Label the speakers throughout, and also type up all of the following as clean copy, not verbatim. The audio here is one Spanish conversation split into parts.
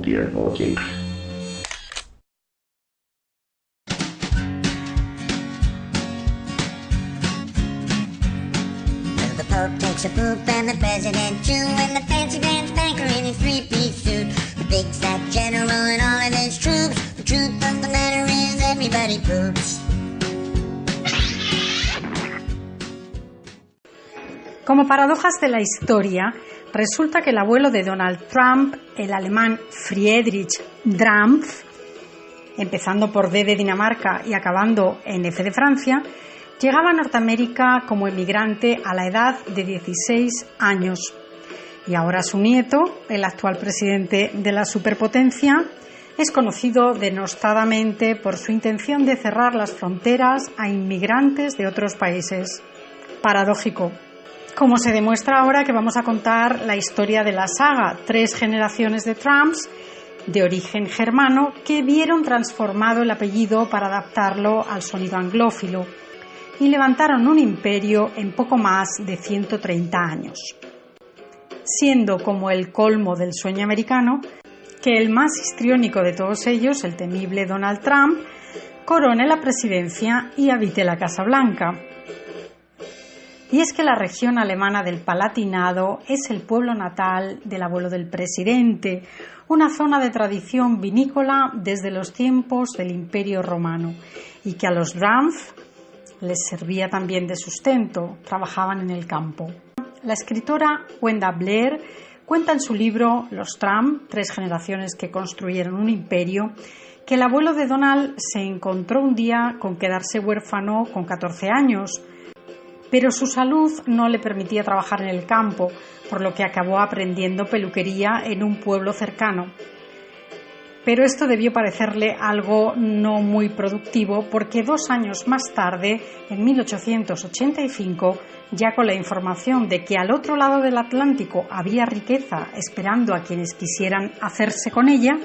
Speaker 1: dir. Okay.
Speaker 2: The Pope takes a poop and the President too, and the fancy pants banker in his three-piece suit, the big fat general and all of his troops. The truth of the matter is everybody poops.
Speaker 3: Como paradojas de la historia, resulta que el abuelo de Donald Trump, el alemán Friedrich Dampf, empezando por D de Dinamarca y acabando en F de Francia, llegaba a Norteamérica como emigrante a la edad de 16 años. Y ahora su nieto, el actual presidente de la superpotencia, es conocido denostadamente por su intención de cerrar las fronteras a inmigrantes de otros países. Paradójico. Como se demuestra ahora que vamos a contar la historia de la saga, 3 generaciones de Trumps de origen germano que vieron transformado el apellido para adaptarlo al sonido anglófilo y levantaron un imperio en poco más de 130 años, siendo como el colmo del sueño americano que el más histriónico de todos ellos, el temible Donald Trump, corone la presidencia y habite la Casa Blanca. Y es que la región alemana del Palatinado es el pueblo natal del abuelo del presidente, una zona de tradición vinícola desde los tiempos del Imperio Romano, y que a los Dampf les servía también de sustento, trabajaban en el campo. La escritora Wenda Blair cuenta en su libro Los Trump, 3 generaciones que construyeron un imperio, que el abuelo de Donald se encontró un día con quedarse huérfano con 14 años, pero su salud no le permitía trabajar en el campo, por lo que acabó aprendiendo peluquería en un pueblo cercano. Pero esto debió parecerle algo no muy productivo, porque 2 años más tarde, en 1885, ya con la información de que al otro lado del Atlántico había riqueza esperando a quienes quisieran hacerse con ella,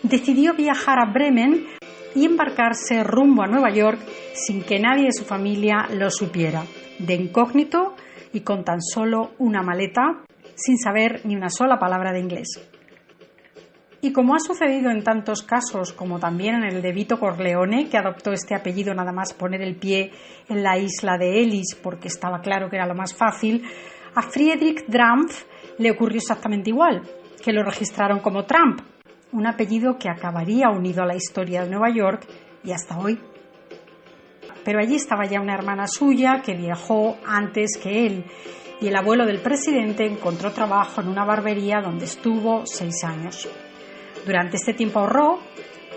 Speaker 3: decidió viajar a Bremen y embarcarse rumbo a Nueva York sin que nadie de su familia lo supiera, de incógnito y con tan solo una maleta, sin saber ni una sola palabra de inglés. Y como ha sucedido en tantos casos, como también en el de Vito Corleone, que adoptó este apellido nada más poner el pie en la isla de Ellis porque estaba claro que era lo más fácil, a Friedrich Dampf le ocurrió exactamente igual, que lo registraron como Trump, un apellido que acabaría unido a la historia de Nueva York y hasta hoy. Pero allí estaba ya una hermana suya que viajó antes que él, y el abuelo del presidente encontró trabajo en una barbería donde estuvo 6 años. Durante este tiempo ahorró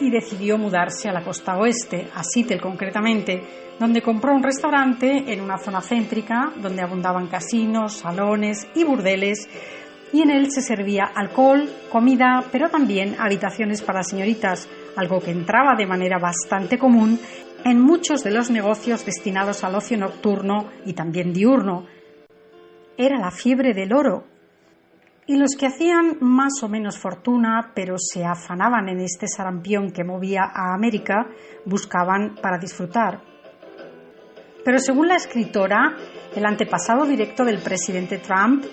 Speaker 3: y decidió mudarse a la costa oeste, a Seattle concretamente, donde compró un restaurante en una zona céntrica donde abundaban casinos, salones y burdeles, y en él se servía alcohol, comida, pero también habitaciones para señoritas, algo que entraba de manera bastante común en muchos de los negocios destinados al ocio nocturno y también diurno. Era la fiebre del oro. Y los que hacían más o menos fortuna, pero se afanaban en este sarampión que movía a América, buscaban para disfrutar. Pero según la escritora, el antepasado directo del presidente Trump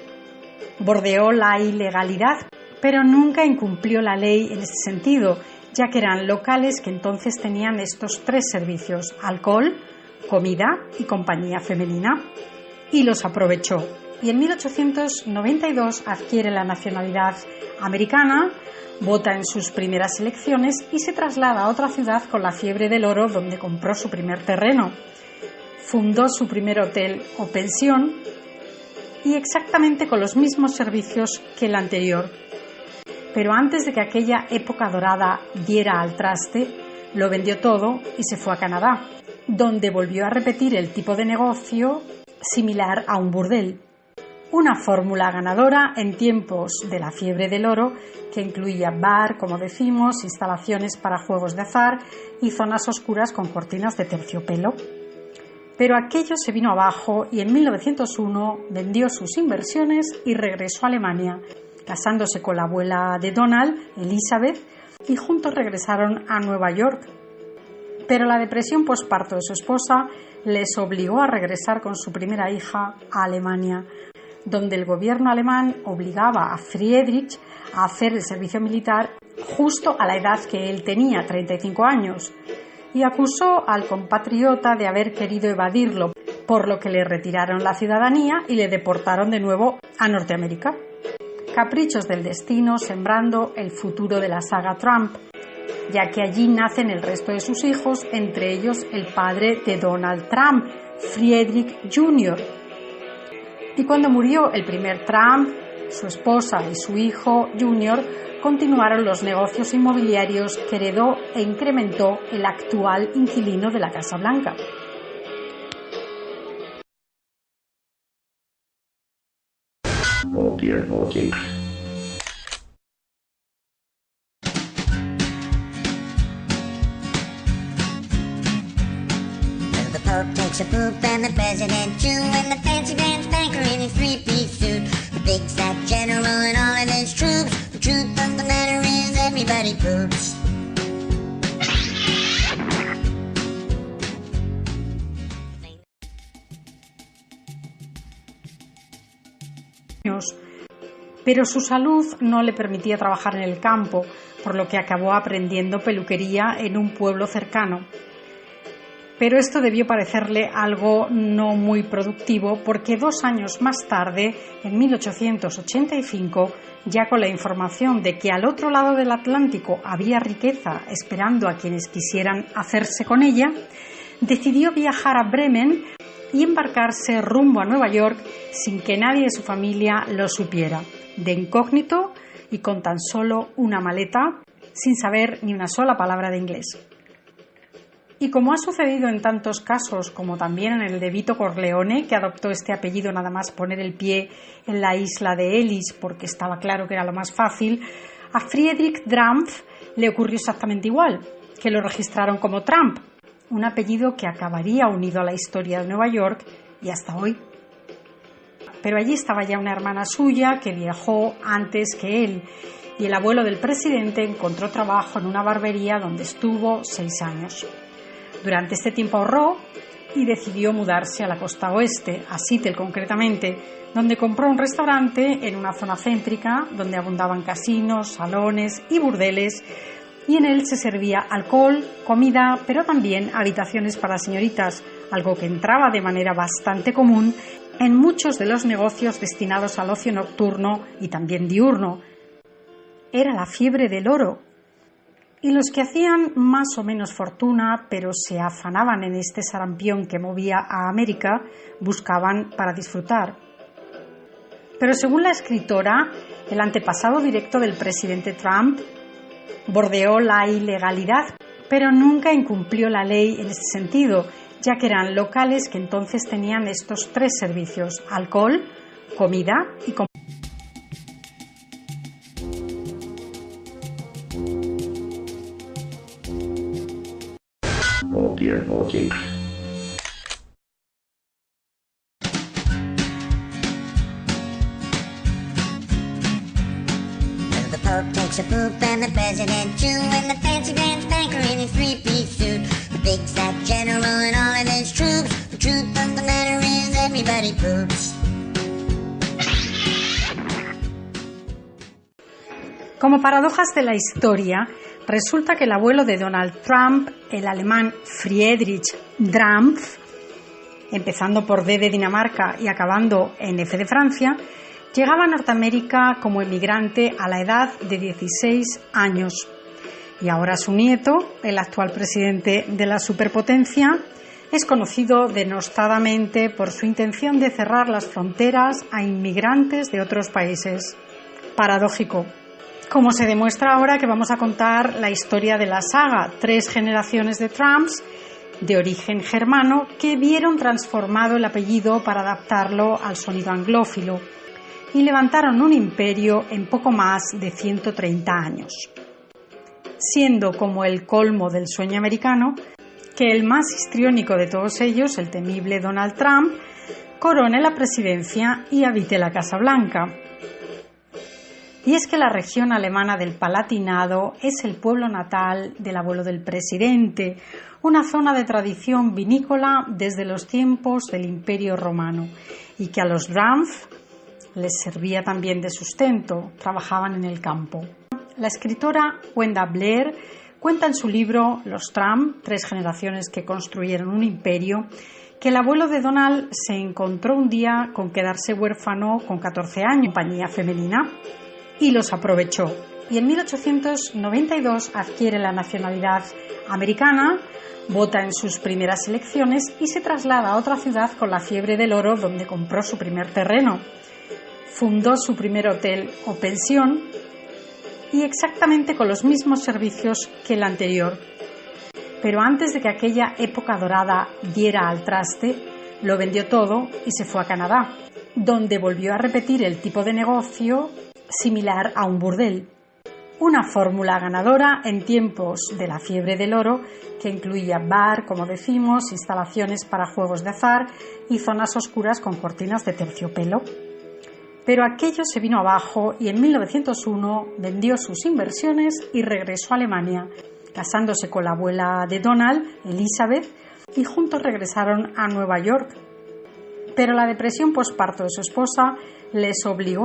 Speaker 3: bordeó la ilegalidad, pero nunca incumplió la ley en ese sentido, ya que eran locales que entonces tenían estos 3 servicios: alcohol, comida y compañía femenina, y los aprovechó. Y en 1892 adquiere la nacionalidad americana, vota en sus primeras elecciones y se traslada a otra ciudad con la fiebre del oro, donde compró su primer terreno. Fundó su primer hotel o pensión y exactamente con los mismos servicios que el anterior. Pero antes de que aquella época dorada diera al traste, lo vendió todo y se fue a Canadá, donde volvió a repetir el tipo de negocio similar a un burdel. Una fórmula ganadora en tiempos de la fiebre del oro, que incluía bar, como decimos, instalaciones para juegos de azar y zonas oscuras con cortinas de terciopelo. Pero aquello se vino abajo y en 1901 vendió sus inversiones y regresó a Alemania, casándose con la abuela de Donald, Elizabeth, y juntos regresaron a Nueva York. Pero la depresión posparto de su esposa les obligó a regresar con su primera hija a Alemania, donde el gobierno alemán obligaba a Friedrich a hacer el servicio militar justo a la edad que él tenía, 35 años, y acusó al compatriota de haber querido evadirlo, por lo que le retiraron la ciudadanía y le deportaron de nuevo a Norteamérica. Caprichos del destino sembrando el futuro de la saga Trump, ya que allí nacen el resto de sus hijos, entre ellos el padre de Donald Trump, Friedrich Jr. Y cuando murió el primer Trump, su esposa y su hijo Jr. continuaron los negocios inmobiliarios que heredó e incrementó el actual inquilino de la Casa Blanca.
Speaker 1: Oh dear, oh dear.
Speaker 2: The Pope takes a poop and the President too, and the fancy pants banker in his three-piece suit, the big fat general and all of his troops. The truth of the matter is everybody poops.
Speaker 3: Pero su salud no le permitía trabajar en el campo, por lo que acabó aprendiendo peluquería en un pueblo cercano. Pero esto debió parecerle algo no muy productivo, porque 2 años más tarde, en 1885, ya con la información de que al otro lado del Atlántico había riqueza esperando a quienes quisieran hacerse con ella, decidió viajar a Bremen y embarcarse rumbo a Nueva York sin que nadie de su familia lo supiera, de incógnito y con tan solo una maleta, sin saber ni una sola palabra de inglés. Y como ha sucedido en tantos casos, como también en el de Vito Corleone, que adoptó este apellido nada más poner el pie en la isla de Ellis porque estaba claro que era lo más fácil, a Friedrich Drampf le ocurrió exactamente igual, que lo registraron como Trump, un apellido que acabaría unido a la historia de Nueva York y hasta hoy. Pero allí estaba ya una hermana suya que viajó antes que él, y el abuelo del presidente encontró trabajo en una barbería donde estuvo 6 años. Durante este tiempo ahorró y decidió mudarse a la costa oeste, a Seattle concretamente, donde compró un restaurante en una zona céntrica donde abundaban casinos, salones y burdeles, y en él se servía alcohol, comida, pero también habitaciones para señoritas, algo que entraba de manera bastante común en muchos de los negocios destinados al ocio nocturno y también diurno. Era la fiebre del oro. Y los que hacían más o menos fortuna, pero se afanaban en este sarampión que movía a América, buscaban para disfrutar. Pero según la escritora, el antepasado directo del presidente Trump bordeó la ilegalidad, pero nunca incumplió la ley en este sentido, ya que eran locales que entonces tenían estos 3 servicios: alcohol, comida y
Speaker 1: Oh dear, oh dear.
Speaker 2: The Pope takes a poop and the President too, and the fancy pants banker in his three-piece suit, the big fat general and all of his troops. The truth of the matter is everybody poops.
Speaker 3: Como paradojas de la historia, resulta que el abuelo de Donald Trump, el alemán Friedrich Drampf, empezando por D de Dinamarca y acabando en F de Francia, llegaba a Norteamérica como emigrante a la edad de 16 años. Y ahora su nieto, el actual presidente de la superpotencia, es conocido denostadamente por su intención de cerrar las fronteras a inmigrantes de otros países. Paradójico. Como se demuestra ahora que vamos a contar la historia de la saga, 3 generaciones de Trumps de origen germano que vieron transformado el apellido para adaptarlo al sonido anglófilo y levantaron un imperio en poco más de 130 años, siendo como el colmo del sueño americano que el más histriónico de todos ellos, el temible Donald Trump, corone la presidencia y habite la Casa Blanca. Y es que la región alemana del Palatinado es el pueblo natal del abuelo del presidente, una zona de tradición vinícola desde los tiempos del Imperio Romano, y que a los Drampf les servía también de sustento, trabajaban en el campo. La escritora Wenda Blair cuenta en su libro Los Trump, 3 generaciones que construyeron un imperio, que el abuelo de Donald se encontró un día con quedarse huérfano con 14 años en compañía femenina y los aprovechó. Y en 1892 adquiere la nacionalidad americana, vota en sus primeras elecciones y se traslada a otra ciudad con la fiebre del oro, donde compró su primer terreno. Fundó su primer hotel o pensión y exactamente con los mismos servicios que el anterior. Pero antes de que aquella época dorada diera al traste, lo vendió todo y se fue a Canadá, donde volvió a repetir el tipo de negocio similar a un burdel. Una fórmula ganadora en tiempos de la fiebre del oro que incluía bar, como decimos, instalaciones para juegos de azar y zonas oscuras con cortinas de terciopelo. Pero aquello se vino abajo y en 1901 vendió sus inversiones y regresó a Alemania, casándose con la abuela de Donald, Elizabeth, y juntos regresaron a Nueva York. Pero la depresión posparto de su esposa les obligó